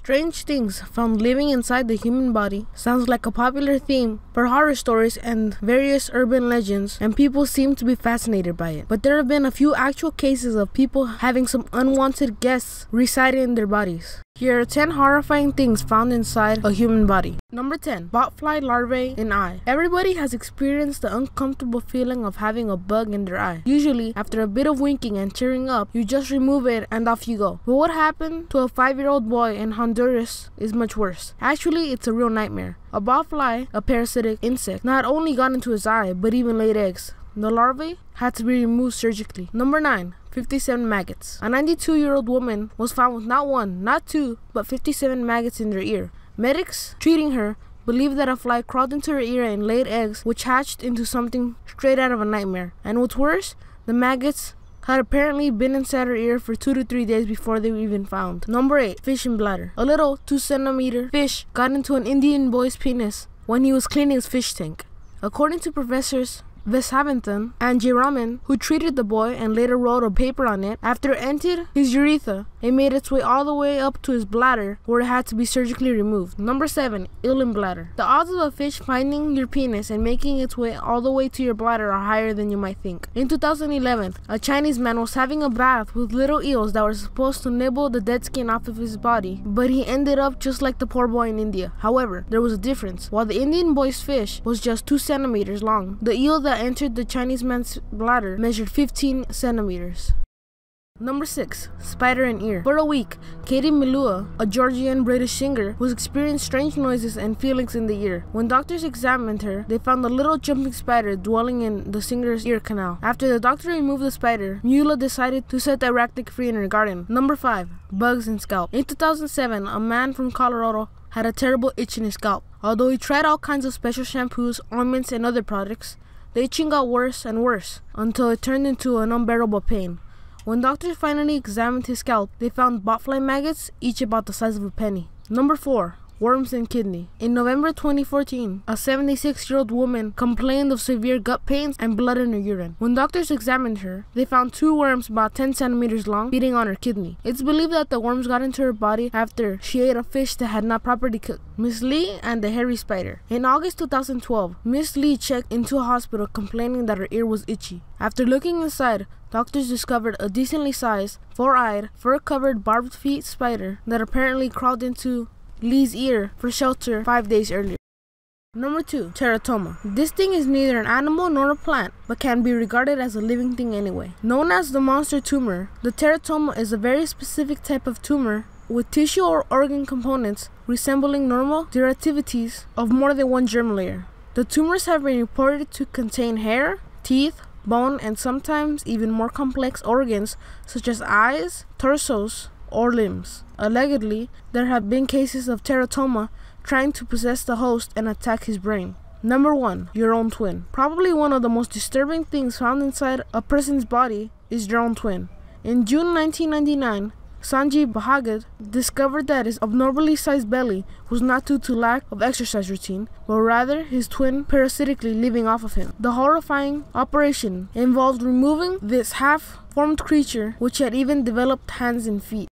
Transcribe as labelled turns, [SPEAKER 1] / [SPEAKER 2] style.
[SPEAKER 1] Strange things found living inside the human body sounds like a popular theme for horror stories and various urban legends, and people seem to be fascinated by it. But there have been a few actual cases of people having some unwanted guests residing in their bodies. Here are 10 horrifying things found inside a human body. Number 10. Botfly larvae in eye. Everybody has experienced the uncomfortable feeling of having a bug in their eye. Usually, after a bit of winking and tearing up, you just remove it and off you go. But what happened to a 5-year-old boy in Honduras is much worse. Actually, it's a real nightmare. A botfly, a parasitic insect, not only got into his eye, but even laid eggs. The larvae had to be removed surgically. Number 9. 57 maggots. A 92-year-old woman was found with not 1, not 2, but 57 maggots in their ear. Medics treating her believed that a fly crawled into her ear and laid eggs, which hatched into something straight out of a nightmare. And what's worse, the maggots had apparently been inside her ear for 2 to 3 days before they were even found. Number 8. Fish in bladder. A little 2-centimeter fish got into an Indian boy's penis when he was cleaning his fish tank. According to Professors Veshavantan and J. Raman, who treated the boy and later wrote a paper on it, after it entered his urethra, it made its way all the way up to his bladder, where it had to be surgically removed. Number 7. Ill in bladder. The odds of a fish finding your penis and making its way all the way to your bladder are higher than you might think. In 2011, a Chinese man was having a bath with little eels that were supposed to nibble the dead skin off of his body, but he ended up just like the poor boy in India. However, there was a difference. While the Indian boy's fish was just 2 centimeters long, the eel that entered the Chinese man's bladder measured 15 centimeters. Number 6. Spider in ear. For a week, Katie Melua, a Georgian British singer, was experiencing strange noises and feelings in the ear. When doctors examined her, they found a little jumping spider dwelling in the singer's ear canal. After the doctor removed the spider, Mula decided to set the arachnid free in her garden. Number 5. Bugs in scalp. In 2007, a man from Colorado had a terrible itch in his scalp. Although he tried all kinds of special shampoos, ointments, and other products, the itching got worse and worse until it turned into an unbearable pain. When doctors finally examined his scalp, they found botfly maggots, each about the size of a penny. Number 4. Worms in kidney. In November 2014, a 76-year-old woman complained of severe gut pains and blood in her urine. When doctors examined her, they found 2 worms about 10 centimeters long feeding on her kidney. It's believed that the worms got into her body after she ate a fish that had not properly cooked. Miss Lee and the hairy spider. In August 2012, Miss Lee checked into a hospital complaining that her ear was itchy. After looking inside, doctors discovered a decently sized, 4-eyed, fur-covered barbed feet spider that apparently crawled into Lee's ear for shelter 5 days earlier. Number 2. Teratoma. This thing is neither an animal nor a plant, but can be regarded as a living thing anyway. Known as the monster tumor, the teratoma is a very specific type of tumor with tissue or organ components resembling normal derivatives of more than one germ layer. The tumors have been reported to contain hair, teeth, bone, and sometimes even more complex organs such as eyes, torsos, or limbs. Allegedly, there have been cases of teratoma trying to possess the host and attack his brain. Number 1. Your own twin. Probably one of the most disturbing things found inside a person's body is your own twin. In June 1999, Sanjay Bhagat discovered that his abnormally sized belly was not due to lack of exercise routine, but rather his twin parasitically living off of him. The horrifying operation involved removing this half-formed creature, which had even developed hands and feet.